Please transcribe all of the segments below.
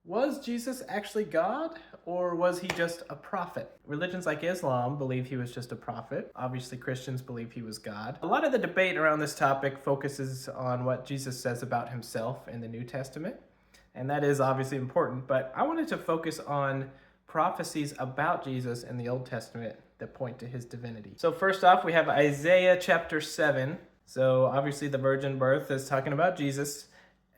Was Jesus actually God, or was he just a prophet? Religions like Islam believe he was just a prophet. Obviously, Christians believe he was God. A lot of the debate around this topic focuses on what Jesus says about himself in the New Testament, and that is obviously important, but I wanted to focus on prophecies about Jesus in the Old Testament that point to his divinity. So first off, we have Isaiah chapter 7. So obviously the virgin birth is talking about Jesus.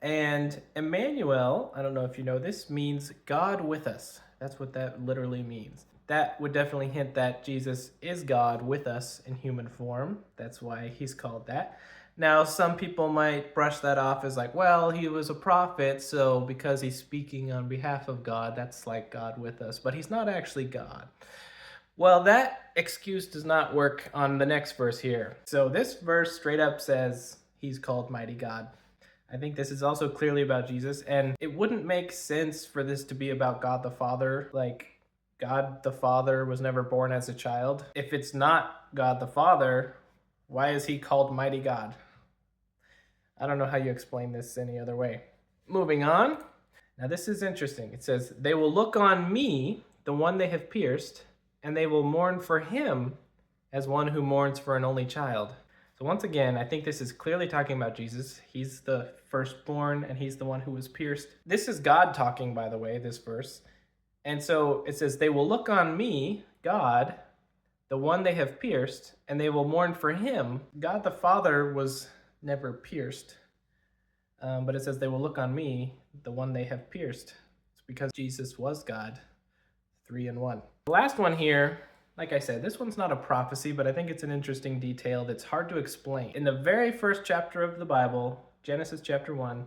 And Emmanuel, I don't know if you know this, means God with us. That's what that literally means. That would definitely hint that Jesus is God with us in human form. That's why he's called that. Now, some people might brush that off as like, well, he was a prophet, so because he's speaking on behalf of God, that's like God with us. But he's not actually God. Well, that excuse does not work on the next verse here. So this verse straight up says he's called Mighty God. I think this is also clearly about Jesus, and it wouldn't make sense for this to be about God the Father. Like, God the Father was never born as a child. If it's not God the Father, why is he called Mighty God? I don't know how you explain this any other way. Moving on. Now this is interesting. It says, they will look on me, the one they have pierced, and they will mourn for him as one who mourns for an only child. So once again, I think this is clearly talking about Jesus. He's the firstborn and he's the one who was pierced. This is God talking, by the way, this verse. And so it says, they will look on me, God, the one they have pierced, and they will mourn for him. God the Father was never pierced. But it says they will look on me, the one they have pierced. It's because Jesus was God, 3 in 1. The last one here, like I said, this one's not a prophecy, but I think it's an interesting detail that's hard to explain. In the very first chapter of the Bible, Genesis chapter 1,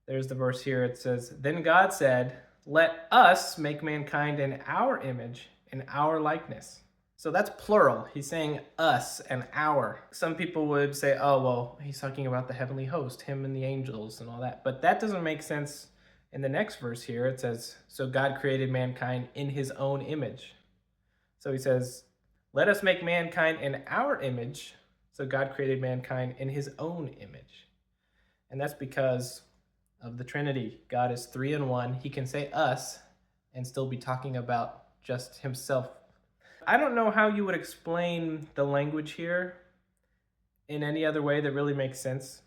there's the verse here. It says, then God said, let us make mankind in our image, in our likeness. So that's plural. He's saying us and our. Some people would say, oh, well, he's talking about the heavenly host, him and the angels and all that. But that doesn't make sense. In the next verse here, it says, so God created mankind in his own image. So he says, let us make mankind in our image. So God created mankind in his own image. And that's because of the Trinity. God is 3 in 1. He can say us and still be talking about just himself. I don't know how you would explain the language here in any other way that really makes sense.